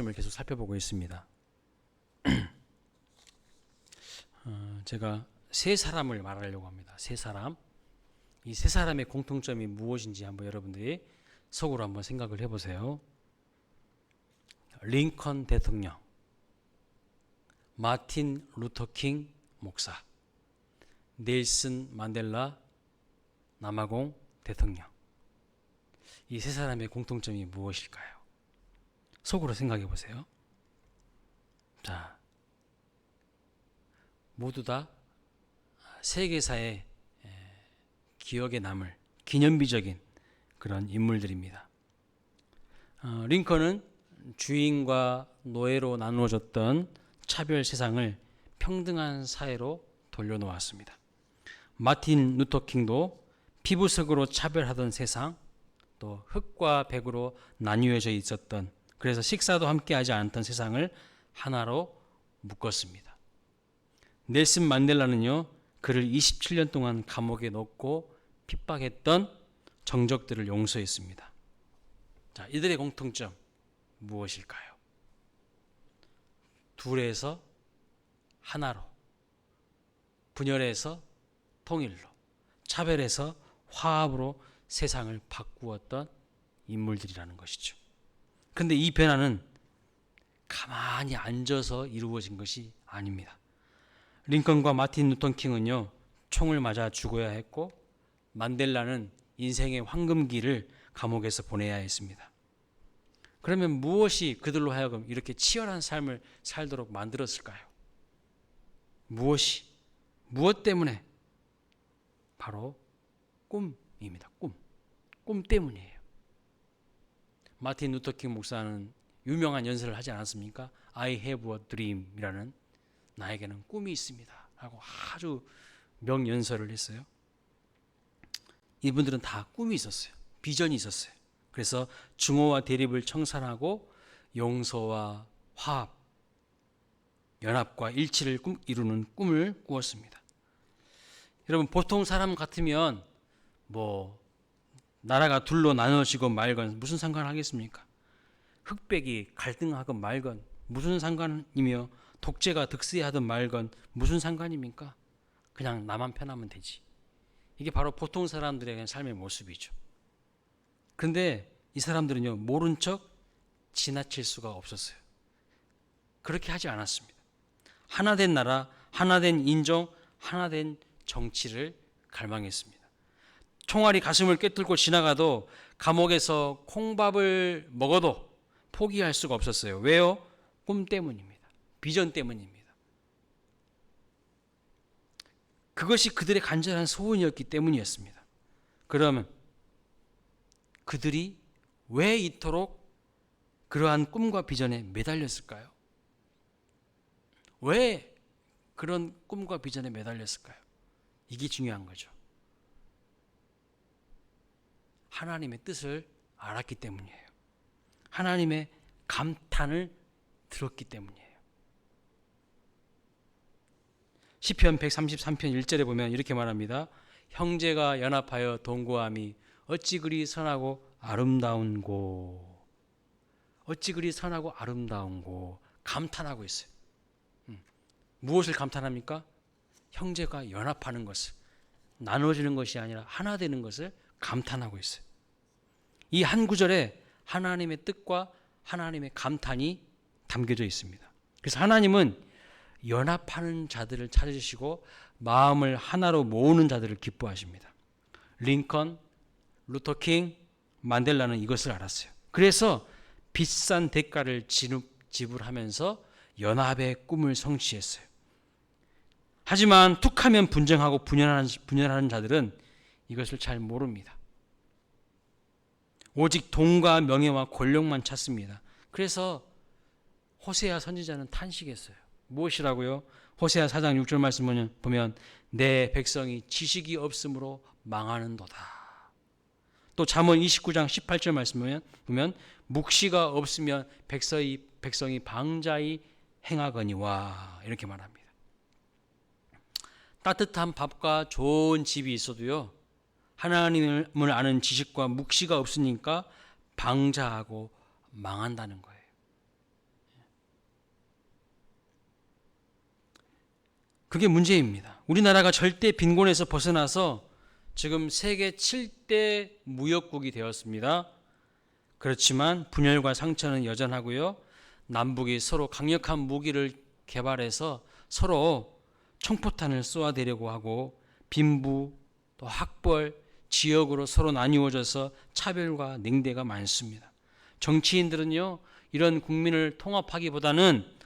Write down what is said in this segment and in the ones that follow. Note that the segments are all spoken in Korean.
말씀을 계속 살펴보고 있습니다. 제가 세 사람을 말하려고 합니다. 세 사람. 이 세 사람의 공통점이 무엇인지 한번 여러분들이 속으로 한번 생각을 해보세요. 링컨 대통령, 마틴 루터킹 목사, 넬슨 만델라 남아공 대통령. 이 세 사람의 공통점이 무엇일까요? 속으로 생각해 보세요. 자, 모두 다 세계사의 기억에 남을 기념비적인 그런 인물들입니다. 링컨은 주인과 노예로 나누어졌던 차별 세상을 평등한 사회로 돌려놓았습니다. 마틴 루터킹도 피부색으로 차별하던 세상, 또 흑과 백으로 나뉘어져 있었던, 그래서 식사도 함께하지 않았던 세상을 하나로 묶었습니다. 넬슨 만델라는요, 그를 27년 동안 감옥에 넣고 핍박했던 정적들을 용서했습니다. 자, 이들의 공통점 무엇일까요? 둘에서 하나로, 분열에서 통일로, 차별에서 화합으로 세상을 바꾸었던 인물들이라는 것이죠. 그런데 이 변화는 가만히 앉아서 이루어진 것이 아닙니다. 링컨과 마틴 루터킹은요, 총을 맞아 죽어야 했고, 만델라는 인생의 황금기를 감옥에서 보내야 했습니다. 그러면 무엇이 그들로 하여금 이렇게 치열한 삶을 살도록 만들었을까요? 무엇 때문에? 바로 꿈입니다. 꿈 때문이에요. 마틴 루터킹 목사는 유명한 연설을 하지 않았습니까? I have a dream 이라는, 나에게는 꿈이 있습니다 하고 아주 명연설을 했어요. 이분들은 다 꿈이 있었어요. 비전이 있었어요. 그래서 증오와 대립을 청산하고 용서와 화합, 연합과 일치를 이루는 꿈을 꾸었습니다. 여러분, 보통 사람 같으면 나라가 둘로 나눠지고 말건 무슨 상관하겠습니까? 흑백이 갈등하건 말건 무슨 상관이며, 독재가 득세하든 말건 무슨 상관입니까? 그냥 나만 편하면 되지. 이게 바로 보통 사람들의 삶의 모습이죠. 그런데 이 사람들은요, 모른 척 지나칠 수가 없었어요. 그렇게 하지 않았습니다. 하나된 나라, 하나된 인종, 하나된 정치를 갈망했습니다. 총알이 가슴을 꿰뚫고 지나가도, 감옥에서 콩밥을 먹어도 포기할 수가 없었어요. 왜요? 꿈 때문입니다. 비전 때문입니다. 그것이 그들의 간절한 소원이었기 때문이었습니다. 그러면 그들이 왜 이토록 그러한 꿈과 비전에 매달렸을까요? 왜 그런 꿈과 비전에 매달렸을까요? 이게 중요한 거죠. 하나님의 뜻을 알았기 때문이에요. 하나님의 감탄을 들었기 때문이에요. 시편 133편 1절에 보면 이렇게 말합니다. 형제가 연합하여 동거함이 어찌 그리 선하고 아름다운고. 어찌 그리 선하고 아름다운고. 감탄하고 있어요. 무엇을 감탄합니까? 형제가 연합하는 것을, 나눠지는 것이 아니라 하나 되는 것을 감탄하고 있어요. 이 한 구절에 하나님의 뜻과 하나님의 감탄이 담겨져 있습니다. 그래서 하나님은 연합하는 자들을 찾으시고 마음을 하나로 모으는 자들을 기뻐하십니다. 링컨, 루터킹, 만델라는 이것을 알았어요. 그래서 비싼 대가를 지불하면서 연합의 꿈을 성취했어요. 하지만 툭하면 분쟁하고 분열하는 자들은 이것을 잘 모릅니다. 오직 돈과 명예와 권력만 찾습니다. 그래서 호세아 선지자는 탄식했어요. 무엇이라고요? 호세아 4장 6절 말씀 보면 내 백성이 지식이 없으므로 망하는도다. 또 잠언 29장 18절 말씀 보면 묵시가 없으면 백성이 방자히 행하거니와, 이렇게 말합니다. 따뜻한 밥과 좋은 집이 있어도요, 하나님을 아는 지식과 묵시가 없으니까 방자하고 망한다는 거예요. 그게 문제입니다. 우리나라가 절대 빈곤에서 벗어나서 지금 세계 7대 무역국이 되었습니다. 그렇지만 분열과 상처는 여전하고요. 남북이 서로 강력한 무기를 개발해서 서로 총포탄을 쏘아대려고 하고 빈부, 또 학벌, 지역으로 서로 나뉘어져서 차별과 냉대가 많습니다. 정치인들은요, 이런 국민을 통합하기보다는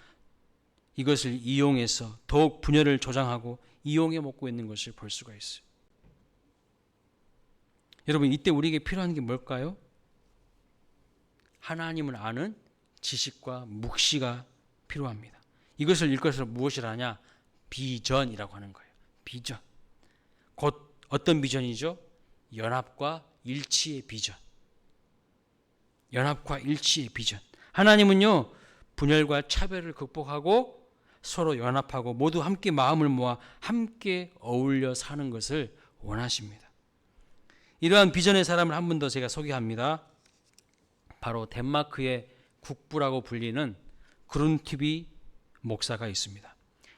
이것을 이용해서 더욱 분열을 조장하고 이용해 먹고 있는 것을 볼 수가 있어요. 여러분, 이때 우리에게 필요한 게 뭘까요? 하나님을 아는 지식과 묵시가 필요합니다. 이것을 일컬어서 무엇이라 하냐? 비전이라고 하는 거예요. 비전. 곧 어떤 비전이죠? 연합과 일치의 비전. 연합과 일치의 비전. 하나님은요, 분열과 차별을 극복하고 서로 연합하고 모두 함께 마음을 모아 함께 어울려 사는 것을 원하십니다. 이러한 비전의 사람을 한 분 더 제가 소개합니다. 바로 덴마크의 국부라고 불리는 그룬티비 목사가 있습니다.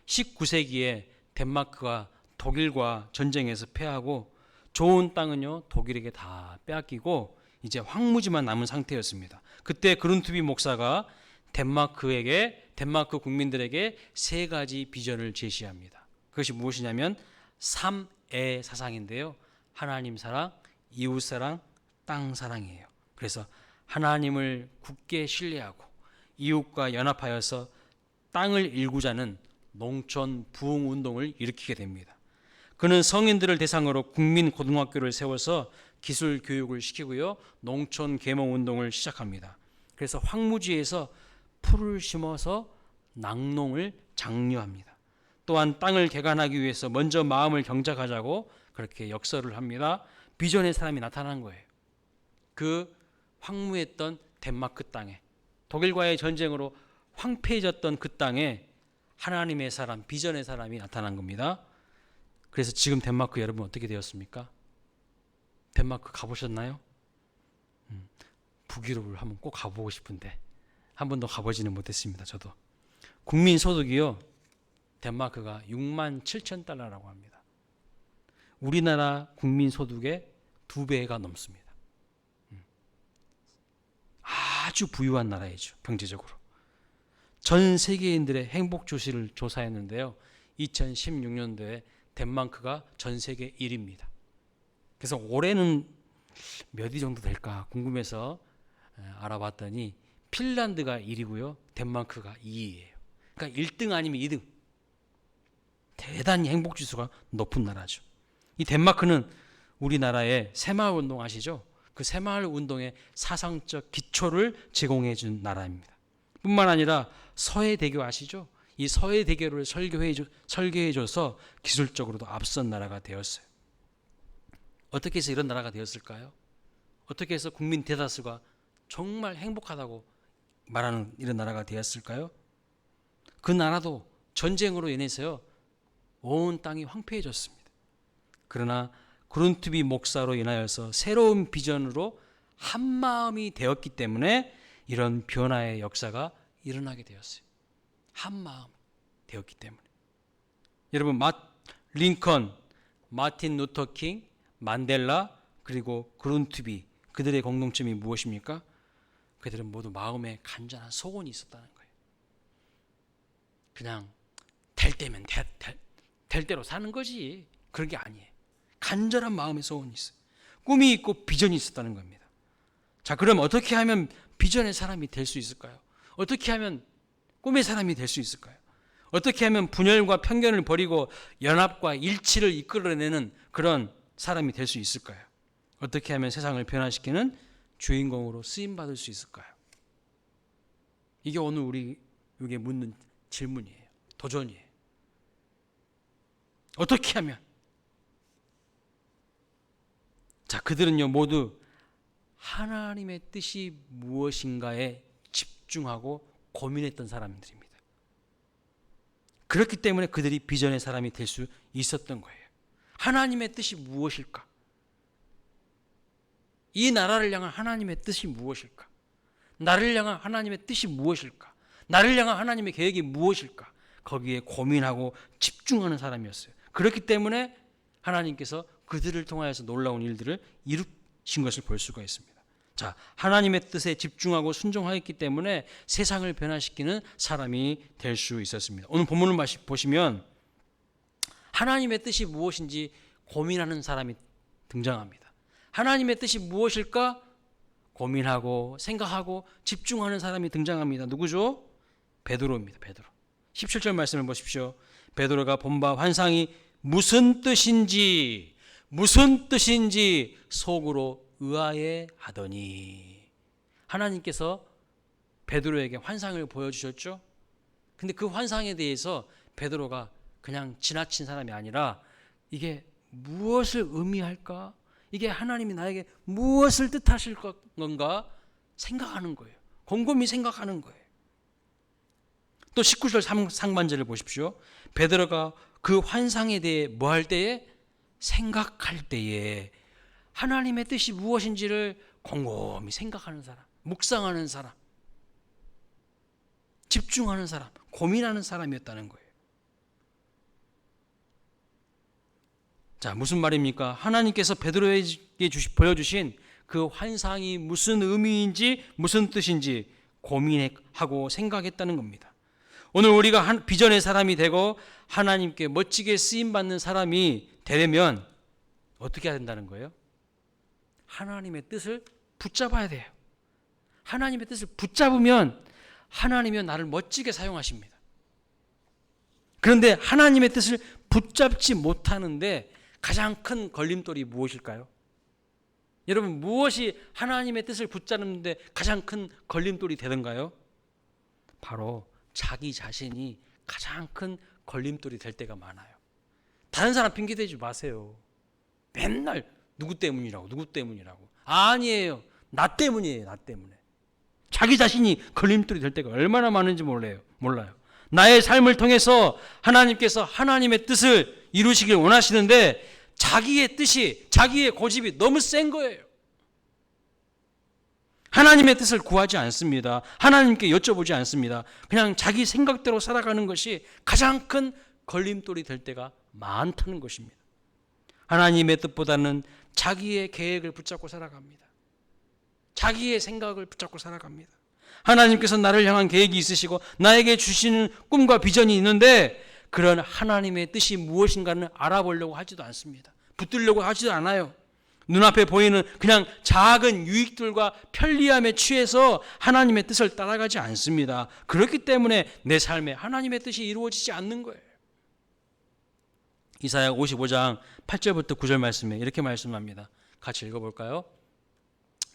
19세기에 덴마크가 독일과 전쟁에서 패하고 좋은 땅은요, 독일에게 다 빼앗기고 이제 황무지만 남은 상태였습니다. 그때 그룬티비 목사가 덴마크 국민들에게 세 가지 비전을 제시합니다. 그것이 무엇이냐면 3애 사상인데요. 하나님 사랑, 이웃 사랑, 땅 사랑이에요. 그래서 하나님을 굳게 신뢰하고 이웃과 연합하여서 땅을 일구자는 농촌 부흥 운동을 일으키게 됩니다. 그는 성인들을 대상으로 국민 고등학교를 세워서 기술 교육을 시키고요. 농촌 계몽 운동을 시작합니다. 그래서 황무지에서 풀을 심어서 낙농을 장려합니다. 또한 땅을 개간하기 위해서 먼저 마음을 경작하자고 그렇게 역설을 합니다. 비전의 사람이 나타난 거예요. 그 황무했던 덴마크 땅에, 독일과의 전쟁으로 황폐해졌던 그 땅에 하나님의 사람, 비전의 사람이 나타난 겁니다. 그래서 지금 덴마크 여러분 어떻게 되었습니까? 덴마크 가보셨나요? 북유럽을 한번 꼭 가보고 싶은데 한 번도 가보지는 못했습니다. 저도. 국민 소득이요, 덴마크가 6만 7천 달러라고 합니다. 우리나라 국민 소득의 2배가 넘습니다. 아주 부유한 나라이죠, 경제적으로. 전 세계인들의 행복 주시를 조사했는데요. 2016년도에 덴마크가 전 세계 1위입니다. 그래서 올해는 몇 위 정도 될까 궁금해서 알아봤더니 핀란드가 1위고요. 덴마크가 2위예요. 그러니까 1등 아니면 2등. 대단히 행복 지수가 높은 나라죠. 이 덴마크는 우리나라의 새마을 운동 아시죠? 그 새마을 운동의 사상적 기초를 제공해 준 나라입니다. 뿐만 아니라 서해대교 아시죠? 이 서해대교를 설계해줘서 기술적으로도 앞선 나라가 되었어요. 어떻게 해서 이런 나라가 되었을까요? 어떻게 해서 국민 대다수가 정말 행복하다고 말하는 이런 나라가 되었을까요? 그 나라도 전쟁으로 인해서요, 온 땅이 황폐해졌습니다. 그러나 그룬트비 목사로 인하여서 새로운 비전으로 한마음이 되었기 때문에 이런 변화의 역사가 일어나게 되었어요. 한마음 되었기 때문에. 여러분, 링컨, 마틴 루터 킹, 만델라, 그리고 그룬트비, 그들의 공통점이 무엇입니까? 그들은 모두 마음에 간절한 소원이 있었다는 거예요. 그냥 될 때면 될 대로 사는 거지. 그런 게 아니에요. 간절한 마음의 소원이 있어요. 꿈이 있고 비전이 있었다는 겁니다. 자, 그럼 어떻게 하면 비전의 사람이 될 수 있을까요? 어떻게 하면 꿈의 사람이 될 수 있을까요? 어떻게 하면 분열과 편견을 버리고 연합과 일치를 이끌어내는 그런 사람이 될 수 있을까요? 어떻게 하면 세상을 변화시키는 주인공으로 쓰임받을 수 있을까요? 이게 오늘 우리에게 묻는 질문이에요. 도전이에요. 어떻게 하면? 자, 그들은요, 모두 하나님의 뜻이 무엇인가에 집중하고 고민했던 사람들입니다. 그렇기 때문에 그들이 비전의 사람이 될 수 있었던 거예요. 하나님의 뜻이 무엇일까? 이 나라를 향한 하나님의 뜻이 무엇일까? 나를 향한 하나님의 뜻이 무엇일까? 나를 향한 하나님의 계획이 무엇일까? 거기에 고민하고 집중하는 사람이었어요. 그렇기 때문에 하나님께서 그들을 통하여서 놀라운 일들을 이루신 것을 볼 수가 있습니다. 자, 하나님의 뜻에 집중하고 순종하였기 때문에 세상을 변화시키는 사람이 될 수 있었습니다. 오늘 본문을 보시면 하나님의 뜻이 무엇인지 고민하는 사람이 등장합니다. 하나님의 뜻이 무엇일까? 고민하고 생각하고 집중하는 사람이 등장합니다. 누구죠? 베드로입니다. 베드로. 17절 말씀을 보십시오. 베드로가 본 바 환상이 무슨 뜻인지 속으로 의아해 하더니, 하나님께서 베드로에게 환상을 보여주셨죠. 근데 그 환상에 대해서 베드로가 그냥 지나친 사람이 아니라 이게 무엇을 의미할까? 이게 하나님이 나에게 무엇을 뜻하실 건가? 생각하는 거예요. 곰곰이 생각하는 거예요. 또 19절 상반절을 보십시오. 베드로가 그 환상에 대해 뭐 할 때에? 생각할 때에 하나님의 뜻이 무엇인지를 곰곰이 생각하는 사람, 묵상하는 사람, 집중하는 사람, 고민하는 사람이었다는 거예요. 자, 무슨 말입니까? 하나님께서 베드로에게 보여주신 그 환상이 무슨 의미인지 무슨 뜻인지 고민하고 생각했다는 겁니다. 오늘 우리가 비전의 사람이 되고 하나님께 멋지게 쓰임받는 사람이 되려면 어떻게 해야 된다는 거예요? 하나님의 뜻을 붙잡아야 돼요. 하나님의 뜻을 붙잡으면 하나님이 나를 멋지게 사용하십니다. 그런데 하나님의 뜻을 붙잡지 못하는데 가장 큰 걸림돌이 무엇일까요? 여러분, 무엇이 하나님의 뜻을 붙잡는데 가장 큰 걸림돌이 되던가요? 바로 자기 자신이 가장 큰 걸림돌이 될 때가 많아요. 다른 사람 핑계대지 마세요. 맨날 누구 때문이라고. 아니에요. 나 때문이에요. 나 때문에. 자기 자신이 걸림돌이 될 때가 얼마나 많은지 몰라요. 나의 삶을 통해서 하나님께서 하나님의 뜻을 이루시길 원하시는데 자기의 뜻이, 자기의 고집이 너무 센 거예요. 하나님의 뜻을 구하지 않습니다. 하나님께 여쭤보지 않습니다. 그냥 자기 생각대로 살아가는 것이 가장 큰 걸림돌이 될 때가 많다는 것입니다. 하나님의 뜻보다는 자기의 계획을 붙잡고 살아갑니다. 자기의 생각을 붙잡고 살아갑니다. 하나님께서 나를 향한 계획이 있으시고 나에게 주시는 꿈과 비전이 있는데 그런 하나님의 뜻이 무엇인가는 알아보려고 하지도 않습니다. 붙들려고 하지도 않아요. 눈앞에 보이는 그냥 작은 유익들과 편리함에 취해서 하나님의 뜻을 따라가지 않습니다. 그렇기 때문에 내 삶에 하나님의 뜻이 이루어지지 않는 거예요. 이사야 55장 8절부터 9절 말씀에 이렇게 말씀합니다. 같이 읽어볼까요?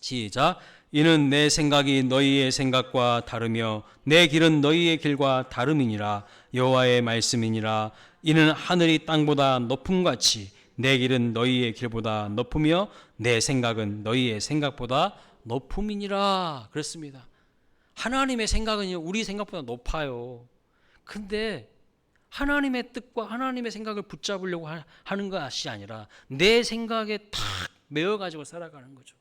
시작. 이는 내 생각이 너희의 생각과 다르며 내 길은 너희의 길과 다름이니라. 여호와의 말씀이니라. 이는 하늘이 땅보다 높음같이 내 길은 너희의 길보다 높으며 내 생각은 너희의 생각보다 높음이니라. 그렇습니다. 하나님의 생각은 우리 생각보다 높아요. 근데 하나님의 뜻과 하나님의 생각을 붙잡으려고 하는 것이 아니라 내 생각에 탁 매어가지고 살아가는 거죠.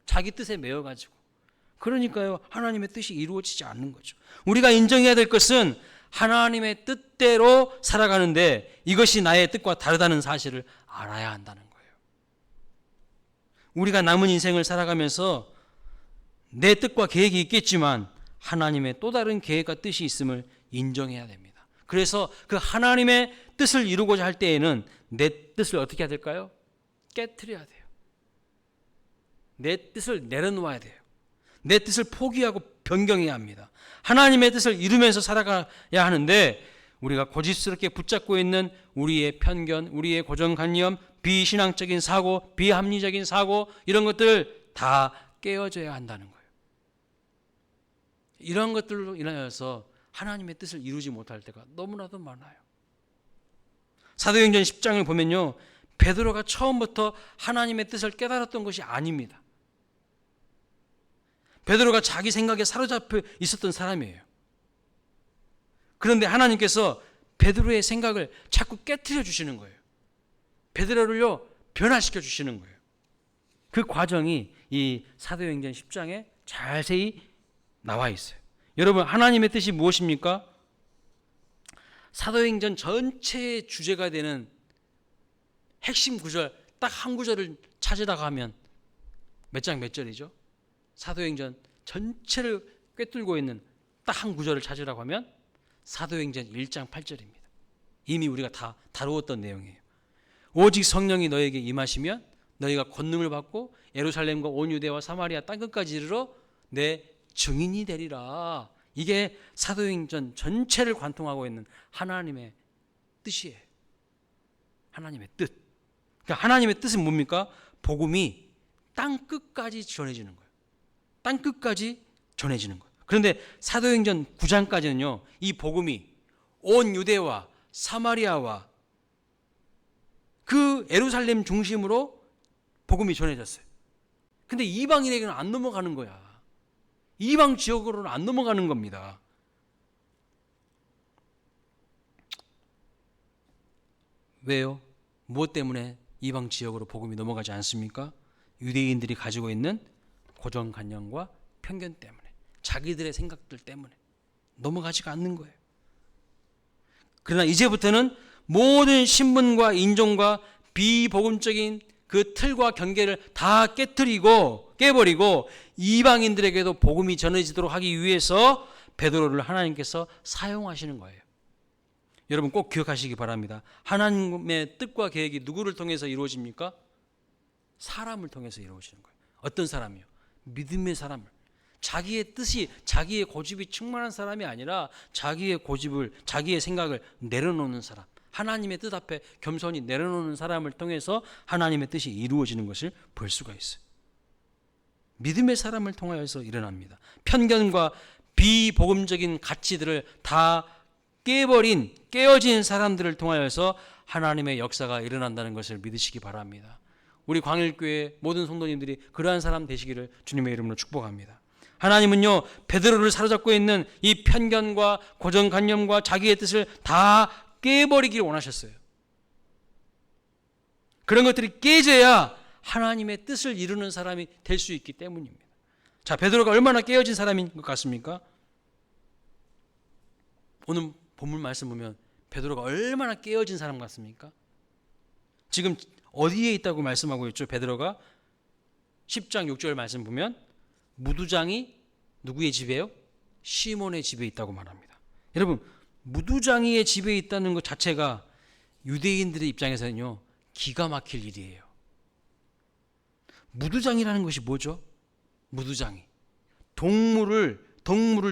자기 뜻에 매어가지고. 그러니까요, 하나님의 뜻이 이루어지지 않는 거죠. 우리가 인정해야 될 것은 하나님의 뜻대로 살아가는데 이것이 나의 뜻과 다르다는 사실을 알아야 한다는 거예요. 우리가 남은 인생을 살아가면서 내 뜻과 계획이 있겠지만 하나님의 또 다른 계획과 뜻이 있음을 인정해야 됩니다. 그래서 그 하나님의 뜻을 이루고자 할 때에는 내 뜻을 어떻게 해야 될까요? 깨트려야 돼요. 내 뜻을 내려놓아야 돼요. 내 뜻을 포기하고 변경해야 합니다. 하나님의 뜻을 이루면서 살아가야 하는데 우리가 고집스럽게 붙잡고 있는 우리의 편견, 우리의 고정관념, 비신앙적인 사고, 비합리적인 사고 이런 것들 다 깨어져야 한다는 거예요. 이런 것들로 인하여서 하나님의 뜻을 이루지 못할 때가 너무나도 많아요. 사도행전 10장을 보면요, 베드로가 처음부터 하나님의 뜻을 깨달았던 것이 아닙니다. 베드로가 자기 생각에 사로잡혀 있었던 사람이에요. 그런데 하나님께서 베드로의 생각을 자꾸 깨트려 주시는 거예요. 베드로를요 변화시켜 주시는 거예요. 그 과정이 이 사도행전 10장에 자세히 나와 있어요. 여러분, 하나님의 뜻이 무엇입니까? 사도행전 전체의 주제가 되는 핵심 구절 딱 한 구절을 찾으다가 하면 몇 장 몇 절이죠? 사도행전 전체를 꿰뚫고 있는 딱 한 구절을 찾으라고 하면 사도행전 1장 8절입니다. 이미 우리가 다 다루었던 내용이에요. 오직 성령이 너에게 임하시면 너희가 권능을 받고 예루살렘과 온 유대와 사마리아 땅끝까지 이르러 내 증인이 되리라. 이게 사도행전 전체를 관통하고 있는 하나님의 뜻이에요. 하나님의 뜻. 그러니까 하나님의 뜻은 뭡니까? 복음이 땅 끝까지 전해지는 거예요. 땅 끝까지 전해지는 거예요. 그런데 사도행전 9장까지는요, 이 복음이 온 유대와 사마리아와 그 예루살렘 중심으로 복음이 전해졌어요. 근데 이방인에게는 안 넘어가는 거야. 이방 지역으로는 안 넘어가는 겁니다. 왜요? 무엇 때문에 이방 지역으로 복음이 넘어가지 않습니까? 유대인들이 가지고 있는 고정관념과 편견 때문에, 자기들의 생각들 때문에 넘어가지가 않는 거예요. 그러나 이제부터는 모든 신분과 인종과 비복음적인 그 틀과 경계를 다 깨버리고 이방인들에게도 복음이 전해지도록 하기 위해서 베드로를 하나님께서 사용하시는 거예요. 여러분 꼭 기억하시기 바랍니다. 하나님의 뜻과 계획이 누구를 통해서 이루어집니까? 사람을 통해서 이루어지는 거예요. 어떤 사람이요? 믿음의 사람을. 자기의 뜻이, 자기의 고집이 충만한 사람이 아니라 자기의 고집을, 자기의 생각을 내려놓는 사람, 하나님의 뜻 앞에 겸손히 내려놓는 사람을 통해서 하나님의 뜻이 이루어지는 것을 볼 수가 있어요. 믿음의 사람을 통하여서 일어납니다. 편견과 비복음적인 가치들을 다 깨어진 사람들을 통하여서 하나님의 역사가 일어난다는 것을 믿으시기 바랍니다. 우리 광일교회 모든 성도님들이 그러한 사람 되시기를 주님의 이름으로 축복합니다. 하나님은요, 베드로를 사로잡고 있는 이 편견과 고정관념과 자기의 뜻을 다 깨버리기를 원하셨어요. 그런 것들이 깨져야 하나님의 뜻을 이루는 사람이 될 수 있기 때문입니다. 자, 베드로가 얼마나 깨어진 사람인 것 같습니까? 오늘 본문 말씀 보면 베드로가 얼마나 깨어진 사람 같습니까? 지금 어디에 있다고 말씀하고 있죠? 베드로가 10장 6절 말씀 보면 무두장이 누구의 집이에요? 시몬의 집에 있다고 말합니다. 여러분, 무두장이의 집에 있다는 것 자체가 유대인들의 입장에서는요, 기가 막힐 일이에요. 무두장이라는 것이 뭐죠? 무두장이 동물을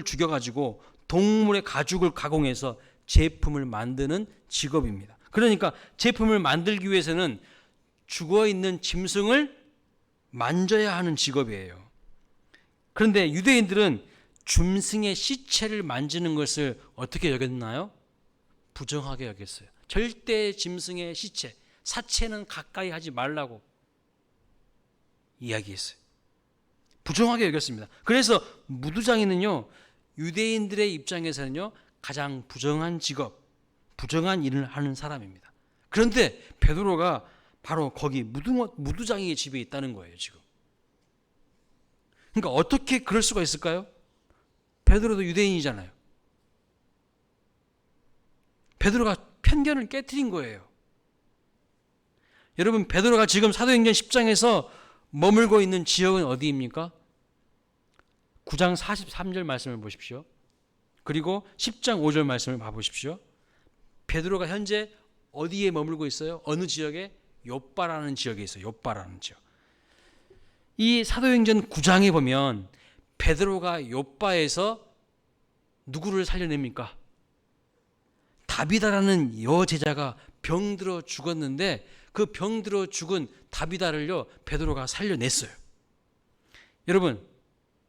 죽여가지고 동물의 가죽을 가공해서 제품을 만드는 직업입니다. 그러니까 제품을 만들기 위해서는 죽어있는 짐승을 만져야 하는 직업이에요. 그런데 유대인들은 짐승의 시체를 만지는 것을 어떻게 여겼나요? 부정하게 여겼어요. 절대 짐승의 시체, 사체는 가까이 하지 말라고 이야기했어요. 부정하게 여겼습니다. 그래서 무두장이는요, 유대인들의 입장에서는요, 가장 부정한 직업, 부정한 일을 하는 사람입니다. 그런데 베드로가 바로 거기 무두장이의 집에 있다는 거예요, 지금. 그러니까 어떻게 그럴 수가 있을까요? 베드로도 유대인이잖아요. 베드로가 편견을 깨트린 거예요. 여러분, 베드로가 지금 사도행전 10장에서 머물고 있는 지역은 어디입니까? 9장 43절 말씀을 보십시오. 그리고 10장 5절 말씀을 봐보십시오. 베드로가 현재 어디에 머물고 있어요? 어느 지역에? 욥바라는 지역에 있어요. 욥바라는 지역. 이 사도행전 9장에 보면 베드로가 욥바에서 누구를 살려냅니까? 다비다라는 여제자가 병들어 죽었는데 그 병들어 죽은 다비다를요, 베드로가 살려냈어요. 여러분,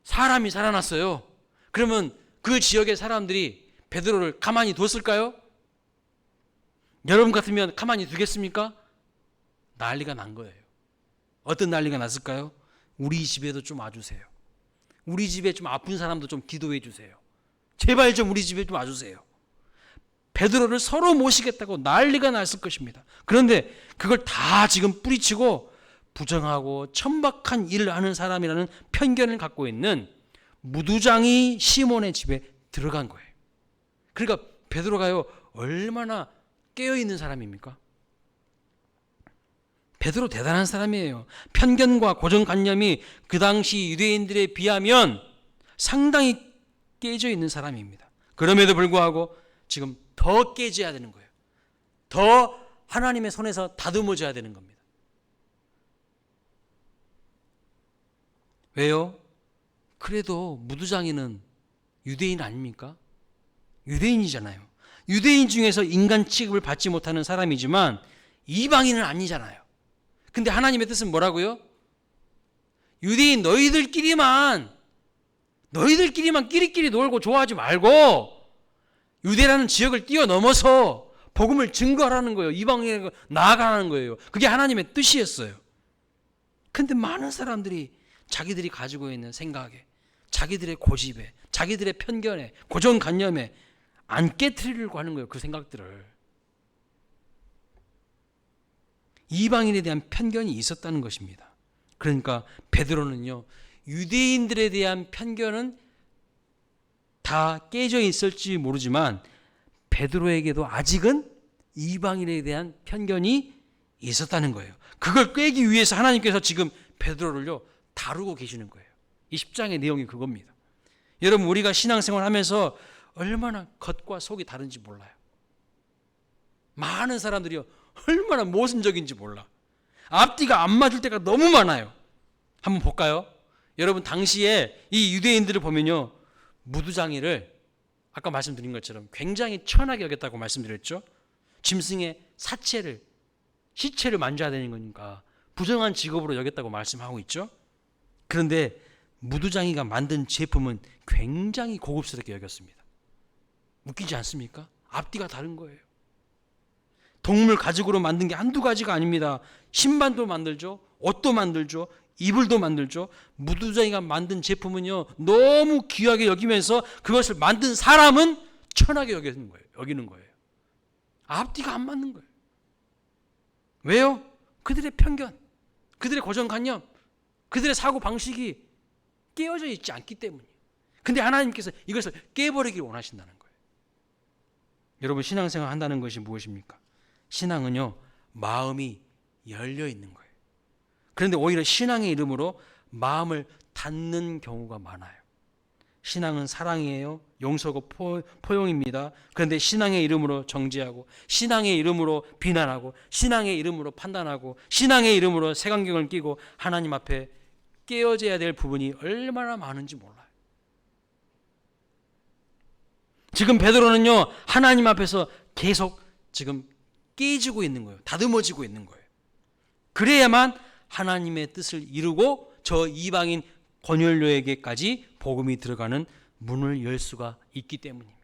사람이 살아났어요. 그러면 그 지역의 사람들이 베드로를 가만히 뒀을까요? 여러분 같으면 가만히 두겠습니까? 난리가 난 거예요. 어떤 난리가 났을까요? 우리 집에도 좀 와주세요. 우리 집에 좀 아픈 사람도 좀 기도해 주세요. 제발 좀 우리 집에 좀 와주세요. 베드로를 서로 모시겠다고 난리가 났을 것입니다. 그런데 그걸 다 지금 뿌리치고 부정하고 천박한 일을 하는 사람이라는 편견을 갖고 있는 무두장이 시몬의 집에 들어간 거예요. 그러니까 베드로가요, 얼마나 깨어있는 사람입니까? 베드로 대단한 사람이에요. 편견과 고정관념이 그 당시 유대인들에 비하면 상당히 깨져 있는 사람입니다. 그럼에도 불구하고 지금 더 깨져야 되는 거예요. 더 하나님의 손에서 다듬어져야 되는 겁니다. 왜요? 그래도 무두장이는 유대인 아닙니까? 유대인이잖아요. 유대인 중에서 인간 취급을 받지 못하는 사람이지만 이방인은 아니잖아요. 근데 하나님의 뜻은 뭐라고요? 유대인 너희들끼리만 끼리끼리 놀고 좋아하지 말고 유대라는 지역을 뛰어넘어서 복음을 증거하라는 거예요. 이방인에게 나아가라는 거예요. 그게 하나님의 뜻이었어요. 근데 많은 사람들이 자기들이 가지고 있는 생각에, 자기들의 고집에, 자기들의 편견에, 고정관념에 안 깨트리려고 하는 거예요. 그 생각들을. 이방인에 대한 편견이 있었다는 것입니다. 그러니까 베드로는요, 유대인들에 대한 편견은 다 깨져 있을지 모르지만 베드로에게도 아직은 이방인에 대한 편견이 있었다는 거예요. 그걸 꿰기 위해서 하나님께서 지금 베드로를요 다루고 계시는 거예요. 이 10장의 내용이 그겁니다. 여러분, 우리가 신앙생활 하면서 얼마나 겉과 속이 다른지 몰라요. 많은 사람들이요 얼마나 모순적인지 몰라. 앞뒤가 안 맞을 때가 너무 많아요. 한번 볼까요? 여러분, 당시에 이 유대인들을 보면요, 무두장이를 아까 말씀드린 것처럼 굉장히 천하게 여겼다고 말씀드렸죠. 짐승의 시체를 만져야 되는 거니까 부정한 직업으로 여겼다고 말씀하고 있죠. 그런데 무두장이가 만든 제품은 굉장히 고급스럽게 여겼습니다. 웃기지 않습니까? 앞뒤가 다른 거예요. 동물 가죽으로 만든 게 한두 가지가 아닙니다. 신발도 만들죠. 옷도 만들죠. 이불도 만들죠. 무두장이가 만든 제품은요 너무 귀하게 여기면서 그것을 만든 사람은 천하게 여기는 거예요. 앞뒤가 안 맞는 거예요. 왜요? 그들의 편견, 그들의 고정관념, 그들의 사고방식이 깨어져 있지 않기 때문이에요. 근데 하나님께서 이것을 깨버리기를 원하신다는 거예요. 여러분, 신앙생활 한다는 것이 무엇입니까? 신앙은요 마음이 열려 있는 거예요. 그런데 오히려 신앙의 이름으로 마음을 닫는 경우가 많아요. 신앙은 사랑이에요. 용서고 포용입니다. 그런데 신앙의 이름으로 정죄하고, 신앙의 이름으로 비난하고, 신앙의 이름으로 판단하고, 신앙의 이름으로 색안경을 끼고 하나님 앞에 깨어져야 될 부분이 얼마나 많은지 몰라요. 지금 베드로는요 하나님 앞에서 계속 지금 깨지고 있는 거예요. 다듬어지고 있는 거예요. 그래야만 하나님의 뜻을 이루고 저 이방인 고넬료에게까지 복음이 들어가는 문을 열 수가 있기 때문입니다.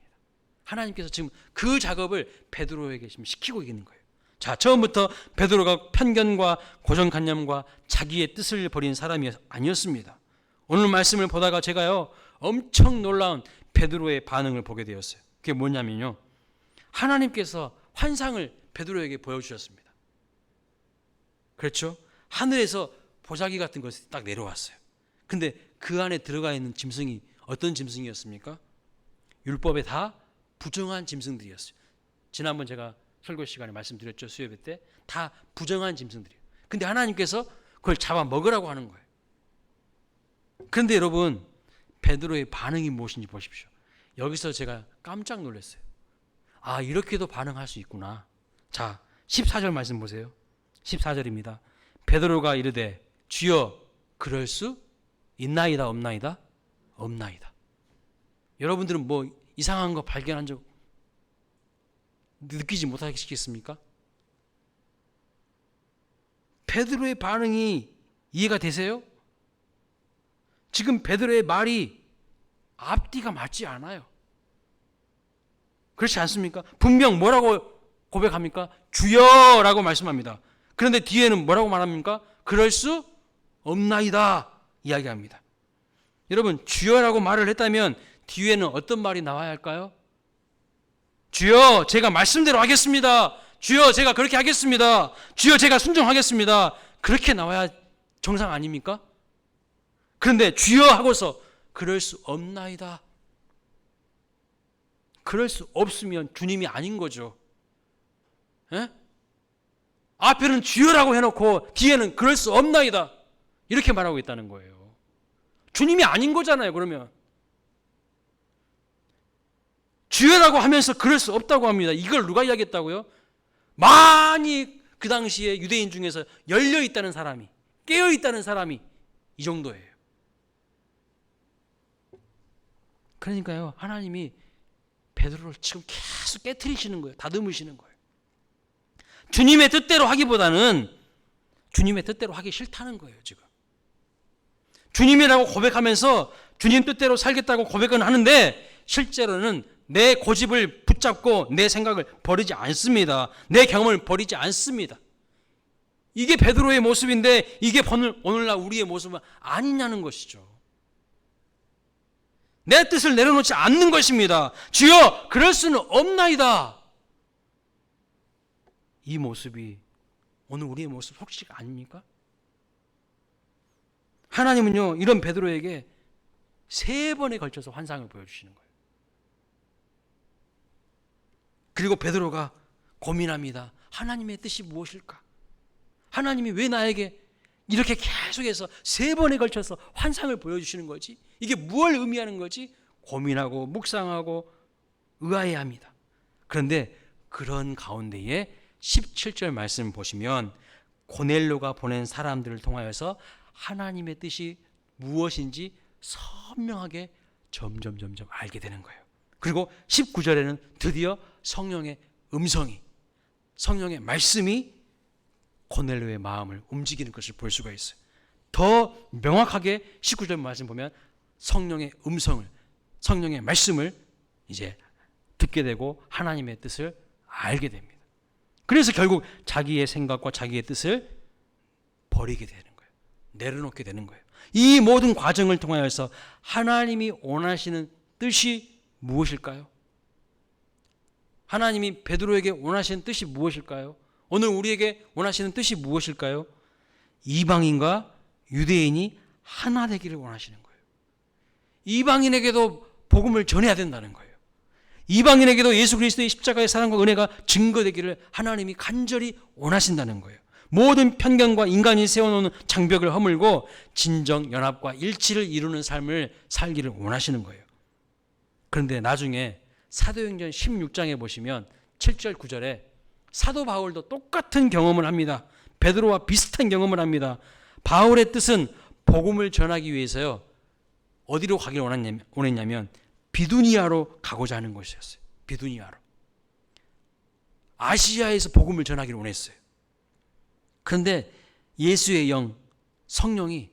하나님께서 지금 그 작업을 베드로에게 지금 시키고 있는 거예요. 자, 처음부터 베드로가 편견과 고정관념과 자기의 뜻을 버린 사람이 아니었습니다. 오늘 말씀을 보다가 제가요 엄청 놀라운 베드로의 반응을 보게 되었어요. 그게 뭐냐면요, 하나님께서 환상을 베드로에게 보여주셨습니다. 그렇죠? 하늘에서 보자기 같은 것이 딱 내려왔어요. 근데 그 안에 들어가 있는 짐승이 어떤 짐승이었습니까? 율법에 다 부정한 짐승들이었어요. 지난번 제가 설교 시간에 말씀드렸죠. 수요예배 때 다 부정한 짐승들이에요. 근데 하나님께서 그걸 잡아 먹으라고 하는 거예요. 그런데 여러분, 베드로의 반응이 무엇인지 보십시오. 여기서 제가 깜짝 놀랐어요. 아, 이렇게도 반응할 수 있구나. 자, 14절 말씀 보세요. 14절입니다. 베드로가 이르되 주여 그럴 수 있나이다 없나이다? 없나이다. 여러분들은 뭐 이상한 거 발견한 적 느끼지 못하시겠습니까? 베드로의 반응이 이해가 되세요? 지금 베드로의 말이 앞뒤가 맞지 않아요. 그렇지 않습니까? 분명 뭐라고 고백합니까? 주여라고 말씀합니다. 그런데 뒤에는 뭐라고 말합니까? 그럴 수 없나이다 이야기합니다. 여러분, 주여라고 말을 했다면 뒤에는 어떤 말이 나와야 할까요? 주여, 제가 말씀대로 하겠습니다. 주여, 제가 그렇게 하겠습니다. 주여, 제가 순종하겠습니다. 그렇게 나와야 정상 아닙니까? 그런데 주여 하고서 그럴 수 없나이다. 그럴 수 없으면 주님이 아닌 거죠. 에? 앞에는 주여라고 해놓고 뒤에는 그럴 수 없나이다 이렇게 말하고 있다는 거예요. 주님이 아닌 거잖아요. 그러면 주여라고 하면서 그럴 수 없다고 합니다. 이걸 누가 이야기했다고요? 많이 그 당시에 유대인 중에서 열려있다는 사람이, 깨어있다는 사람이 이 정도예요. 그러니까요, 하나님이 베드로를 지금 계속 깨트리시는 거예요. 다듬으시는 거예요. 주님의 뜻대로 하기보다는 주님의 뜻대로 하기 싫다는 거예요. 지금 주님이라고 고백하면서 주님 뜻대로 살겠다고 고백은 하는데 실제로는 내 고집을 붙잡고 내 생각을 버리지 않습니다. 내 경험을 버리지 않습니다. 이게 베드로의 모습인데 이게 오늘날 우리의 모습은 아니냐는 것이죠. 내 뜻을 내려놓지 않는 것입니다. 주여 그럴 수는 없나이다. 이 모습이 오늘 우리의 모습 혹시 아닙니까? 하나님은요 이런 베드로에게 3번에 걸쳐서 환상을 보여주시는 거예요. 그리고 베드로가 고민합니다. 하나님의 뜻이 무엇일까? 하나님이 왜 나에게 이렇게 계속해서 3번에 걸쳐서 환상을 보여주시는 거지? 이게 무엇을 의미하는 거지? 고민하고 묵상하고 의아해합니다. 그런데 그런 가운데에 17절 말씀 보시면 고넬료가 보낸 사람들을 통하여서 하나님의 뜻이 무엇인지 선명하게 점점 알게 되는 거예요. 그리고 19절에는 드디어 성령의 음성이, 성령의 말씀이 고넬료의 마음을 움직이는 것을 볼 수가 있어요. 더 명확하게 19절 말씀 보면 성령의 음성을, 성령의 말씀을 이제 듣게 되고 하나님의 뜻을 알게 됩니다. 그래서 결국 자기의 생각과 자기의 뜻을 버리게 되는 거예요. 내려놓게 되는 거예요. 이 모든 과정을 통하여서 하나님이 원하시는 뜻이 무엇일까요? 하나님이 베드로에게 원하시는 뜻이 무엇일까요? 오늘 우리에게 원하시는 뜻이 무엇일까요? 이방인과 유대인이 하나 되기를 원하시는 거예요. 이방인에게도 복음을 전해야 된다는 거예요. 이방인에게도 예수 그리스도의 십자가의 사랑과 은혜가 증거되기를 하나님이 간절히 원하신다는 거예요. 모든 편견과 인간이 세워놓는 장벽을 허물고 진정 연합과 일치를 이루는 삶을 살기를 원하시는 거예요. 그런데 나중에 사도행전 16장에 보시면 7절 9절에 사도 바울도 똑같은 경험을 합니다. 베드로와 비슷한 경험을 합니다. 바울의 뜻은 복음을 전하기 위해서요. 어디로 가기를 원했냐면 비두니아로 가고자 하는 것이었어요. 비두니아로. 아시아에서 복음을 전하기를 원했어요. 그런데 예수의 영, 성령이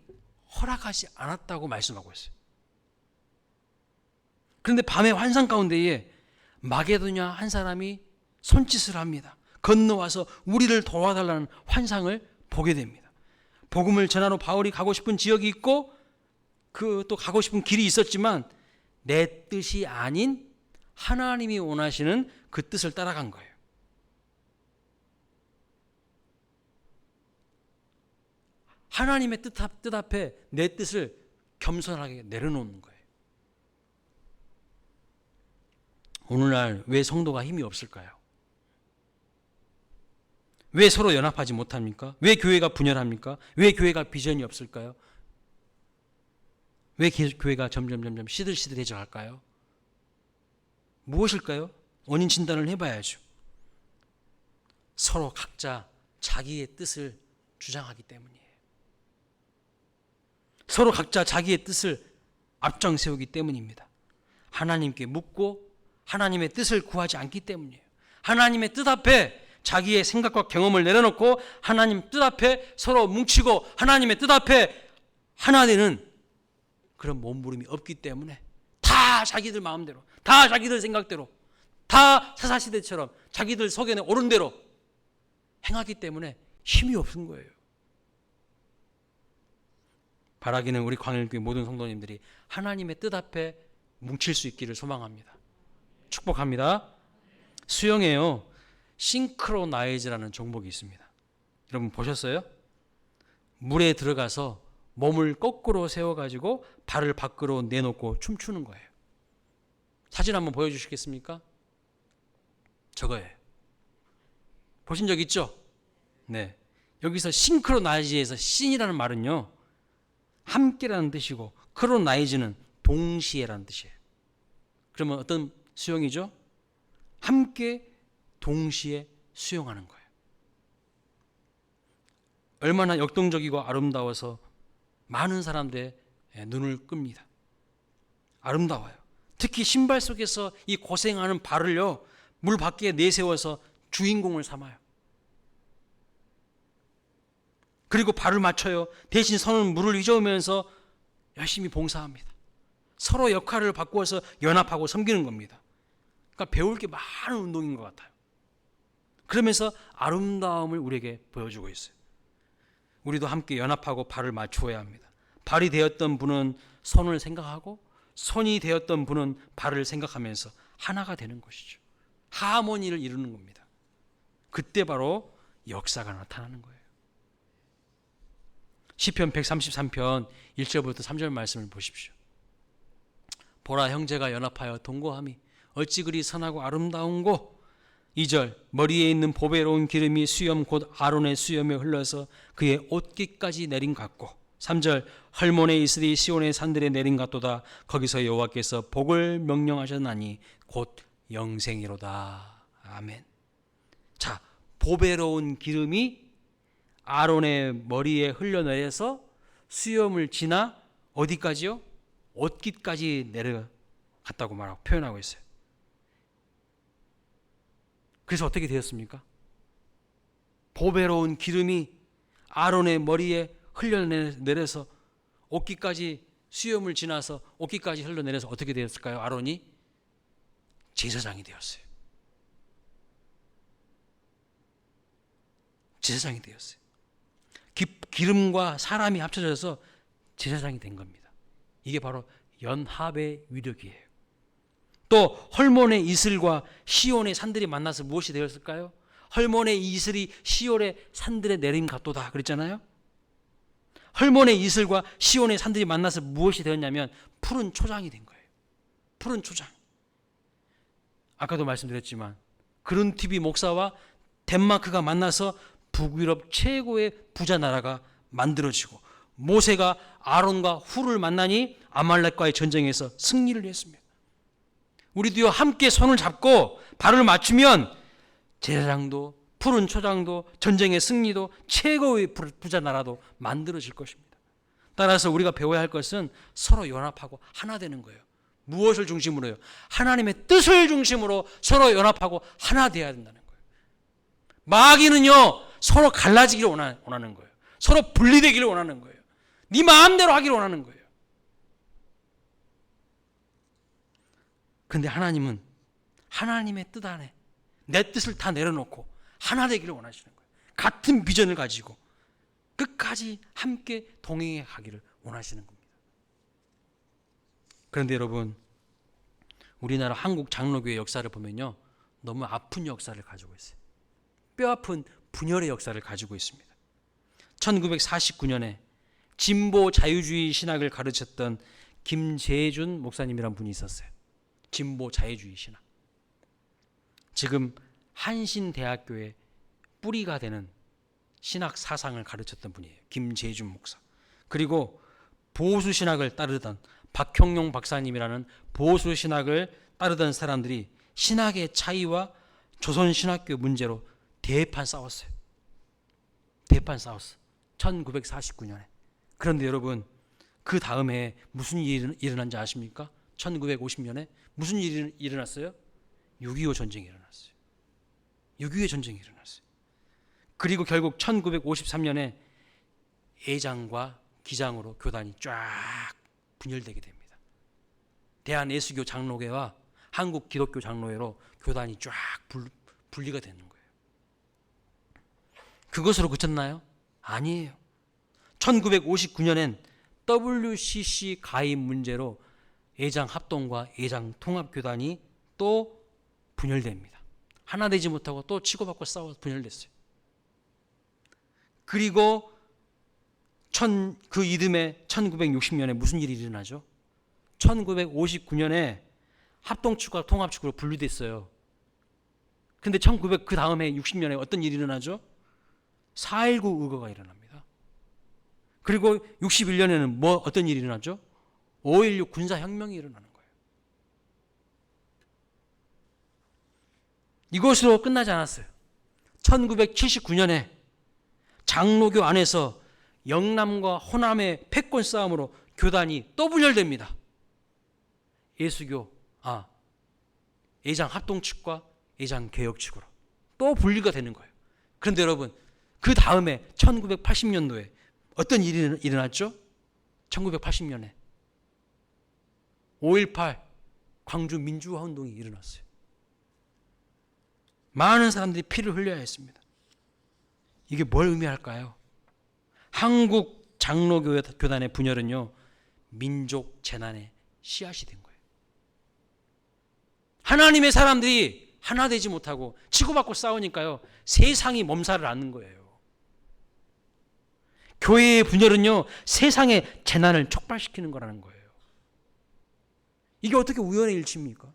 허락하지 않았다고 말씀하고 있어요. 그런데 밤의 환상 가운데에 마게도냐 한 사람이 손짓을 합니다. 건너와서 우리를 도와달라는 환상을 보게 됩니다. 복음을 전하러 바울이 가고 싶은 지역이 있고 그 또 가고 싶은 길이 있었지만 내 뜻이 아닌 하나님이 원하시는 그 뜻을 따라간 거예요. 하나님의 뜻 앞에 내 뜻을 겸손하게 내려놓는 거예요. 오늘날 왜 성도가 힘이 없을까요? 왜 서로 연합하지 못합니까? 왜 교회가 분열합니까? 왜 교회가 비전이 없을까요? 왜 교회가 점점 시들시들해져 갈까요? 무엇일까요? 원인 진단을 해봐야죠. 서로 각자 자기의 뜻을 주장하기 때문이에요. 서로 각자 자기의 뜻을 앞장 세우기 때문입니다. 하나님께 묻고 하나님의 뜻을 구하지 않기 때문이에요. 하나님의 뜻 앞에 자기의 생각과 경험을 내려놓고 하나님 뜻 앞에 서로 뭉치고 하나님의 뜻 앞에 하나 되는 그런 몸부림이 없기 때문에 다 자기들 마음대로, 다 자기들 생각대로, 다 사사시대처럼 자기들 속에 옳은 대로 행하기 때문에 힘이 없은 거예요. 바라기는 우리 광일교회 모든 성도님들이 하나님의 뜻 앞에 뭉칠 수 있기를 소망합니다. 축복합니다. 수영에요. 싱크로나이즈라는 종목이 있습니다. 여러분 보셨어요? 물에 들어가서 몸을 거꾸로 세워가지고 발을 밖으로 내놓고 춤추는 거예요. 사진 한번 보여주시겠습니까? 저거예요. 보신 적 있죠? 네. 여기서 싱크로나이즈에서 신이라는 말은요, 함께라는 뜻이고 크로나이즈는 동시에라는 뜻이에요. 그러면 어떤 수용이죠? 함께 동시에 수용하는 거예요. 얼마나 역동적이고 아름다워서 많은 사람들의 눈을 끕니다. 아름다워요. 특히 신발 속에서 이 고생하는 발을요, 물 밖에 내세워서 주인공을 삼아요. 그리고 발을 맞춰요. 대신 손은 물을 휘저으면서 열심히 봉사합니다. 서로 역할을 바꾸어서 연합하고 섬기는 겁니다. 그러니까 배울 게 많은 운동인 것 같아요. 그러면서 아름다움을 우리에게 보여주고 있어요. 우리도 함께 연합하고 발을 맞추어야 합니다. 발이 되었던 분은 손을 생각하고 손이 되었던 분은 발을 생각하면서 하나가 되는 것이죠. 하모니를 이루는 겁니다. 그때 바로 역사가 나타나는 거예요. 시편 133편 1절부터 3절 말씀을 보십시오. 보라, 형제가 연합하여 동거함이 어찌 그리 선하고 아름다운고. 2절, 머리에 있는 보배로운 기름이 수염 곧 아론의 수염에 흘러서 그의 옷깃까지 내린 같고. 3절, 헐몬의 이슬이 시온의 산들에 내린 같도다. 거기서 여호와께서 복을 명령하셨나니 곧 영생이로다. 아멘. 자, 보배로운 기름이 아론의 머리에 흘러내려서 수염을 지나 어디까지요? 옷깃까지 내려갔다고 말하고 표현하고 있어요. 그래서 어떻게 되었습니까? 보배로운 기름이 아론의 머리에 흘러내려서 옷깃까지, 수염을 지나서 옷깃까지 흘러내려서 어떻게 되었을까요? 아론이 제사장이 되었어요. 제사장이 되었어요. 기름과 사람이 합쳐져서 제사장이 된 겁니다. 이게 바로 연합의 위력이에요. 또 헐몬의 이슬과 시온의 산들이 만나서 무엇이 되었을까요? 헐몬의 이슬이 시온의 산들에 내림 같도다 그랬잖아요. 헐몬의 이슬과 시온의 산들이 만나서 무엇이 되었냐면 푸른 초장이 된 거예요. 푸른 초장. 아까도 말씀드렸지만 그룬티비 목사와 덴마크가 만나서 북유럽 최고의 부자 나라가 만들어지고, 모세가 아론과 훌을 만나니 아말렉과의 전쟁에서 승리를 했습니다. 우리도요, 함께 손을 잡고 발을 맞추면 제사장도 푸른 초장도 전쟁의 승리도 최고의 부자 나라도 만들어질 것입니다. 따라서 우리가 배워야 할 것은 서로 연합하고 하나 되는 거예요. 무엇을 중심으로요? 하나님의 뜻을 중심으로 서로 연합하고 하나 되어야 된다는 거예요. 마귀는요, 서로 갈라지기를 원하는 거예요. 서로 분리되기를 원하는 거예요. 네 마음대로 하기를 원하는 거예요. 그런데 하나님은 하나님의 뜻 안에 내 뜻을 다 내려놓고 하나 되기를 원하시는 거예요. 같은 비전을 가지고 끝까지 함께 동행해 가기를 원하시는 겁니다. 그런데 여러분, 우리나라 한국 장로교회 역사를 보면요, 너무 아픈 역사를 가지고 있어요. 뼈아픈 분열의 역사를 가지고 있습니다. 1949년에 진보 자유주의 신학을 가르쳤던 김재준 목사님이란 분이 있었어요. 진보 자유주의 신학. 지금 한신대학교의 뿌리가 되는 신학 사상을 가르쳤던 분이에요. 김재준 목사. 그리고 보수 신학을 따르던 박형용 박사님이라는 보수 신학을 따르던 사람들이 신학의 차이와 조선 신학교 문제로 대판 싸웠어요. 대판 싸웠어. 1949년에. 그런데 여러분, 그 다음에 무슨 일이 일어난지 아십니까? 1950년에 무슨 일이 일어났어요? 6.25 전쟁이 일어났어요. 6.25 전쟁이 일어났어요. 그리고 결국 1953년에 예장과 기장으로 교단이 쫙 분열되게 됩니다. 대한예수교 장로회와 한국 기독교 장로회로 교단이 쫙 분리가 되는 거예요. 그것으로 그쳤나요? 아니에요. 1959년엔 WCC 가입 문제로 예장 합동과 예장 통합교단이 또 분열됩니다. 하나 되지 못하고 또 치고받고 싸워서 분열됐어요. 그리고 그 이듬해 1960년에 무슨 일이 일어나죠? 1959년에 합동축과 통합축으로 분리됐어요. 근데 1900 그 다음에 60년에 어떤 일이 일어나죠? 4.19 의거가 일어납니다. 그리고 61년에는 어떤 일이 일어나죠? 5.16 군사혁명이 일어나는 거예요. 이것으로 끝나지 않았어요. 1979년에 장로교 안에서 영남과 호남의 패권 싸움으로 교단이 또 분열됩니다. 예장 합동 측과 예장 개혁 측으로 또 분리가 되는 거예요. 그런데 여러분, 그 다음에 1980년도에 어떤 일이 일어났죠? 1980년에 5.18 광주 민주화 운동이 일어났어요. 많은 사람들이 피를 흘려야 했습니다. 이게 뭘 의미할까요? 한국 장로교단의 분열은요, 민족 재난의 씨앗이 된 거예요. 하나님의 사람들이 하나 되지 못하고 치고받고 싸우니까요, 세상이 몸살을 앓는 거예요. 교회의 분열은요, 세상의 재난을 촉발시키는 거라는 거예요. 이게 어떻게 우연의 일치입니까?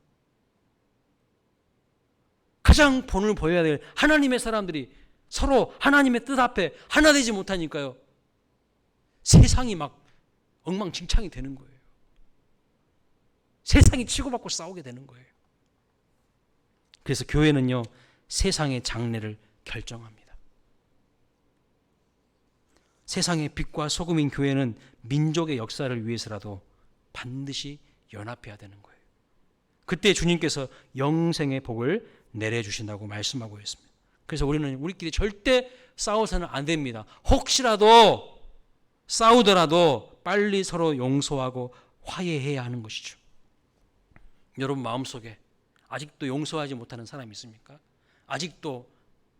가장 본을 보여야 될 하나님의 사람들이 서로 하나님의 뜻 앞에 하나 되지 못하니까요, 세상이 막 엉망진창이 되는 거예요. 세상이 치고받고 싸우게 되는 거예요. 그래서 교회는요, 세상의 장래를 결정합니다. 세상의 빛과 소금인 교회는 민족의 역사를 위해서라도 반드시 연합해야 되는 거예요. 그때 주님께서 영생의 복을 내려주신다고 말씀하고 있습니다. 그래서 우리는 우리끼리 절대 싸워서는 안 됩니다. 혹시라도 싸우더라도 빨리 서로 용서하고 화해해야 하는 것이죠. 여러분 마음속에 아직도 용서하지 못하는 사람이 있습니까? 아직도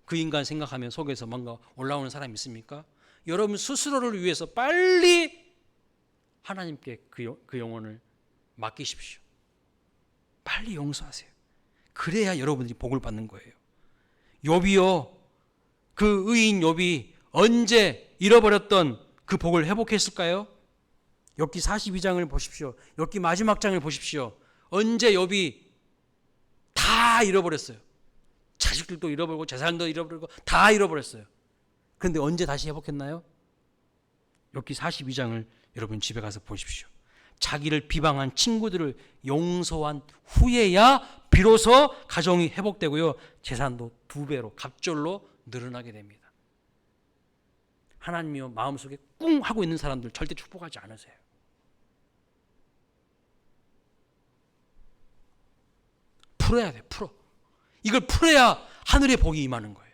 그 인간 생각하면 속에서 뭔가 올라오는 사람이 있습니까? 여러분 스스로를 위해서 빨리 하나님께 그 영혼을 맡기십시오. 빨리 용서하세요. 그래야 여러분들이 복을 받는 거예요. 욥이요, 그 의인 욥이 언제 잃어버렸던 그 복을 회복했을까요? 욥기 42장을 보십시오. 욥기 마지막 장을 보십시오. 언제 욥이 다 잃어버렸어요. 자식들도 잃어버리고 재산도 잃어버리고 다 잃어버렸어요. 그런데 언제 다시 회복했나요? 욥기 42장을 여러분 집에 가서 보십시오. 자기를 비방한 친구들을 용서한 후에야 비로소 가정이 회복되고요, 재산도 2배로 갑절로 늘어나게 됩니다. 하나님이요, 마음속에 꿍 하고 있는 사람들 절대 축복하지 않으세요. 풀어야 돼, 풀어. 이걸 풀어야 하늘의 복이 임하는 거예요.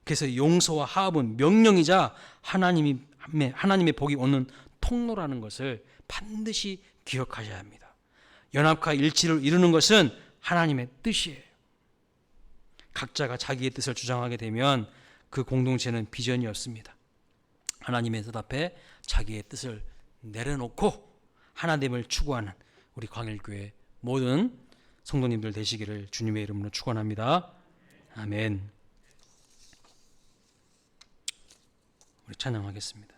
그래서 용서와 화합은 명령이자 하나님의 복이 오는 통로라는 것을 반드시 기억하셔야 합니다. 연합과 일치를 이루는 것은 하나님의 뜻이에요. 각자가 자기의 뜻을 주장하게 되면 그 공동체는 비전이 없습니다. 하나님의 뜻 앞에 자기의 뜻을 내려놓고 하나됨을 추구하는 우리 광일교회 모든 성도님들 되시기를 주님의 이름으로 축원합니다. 아멘. 우리 찬양하겠습니다.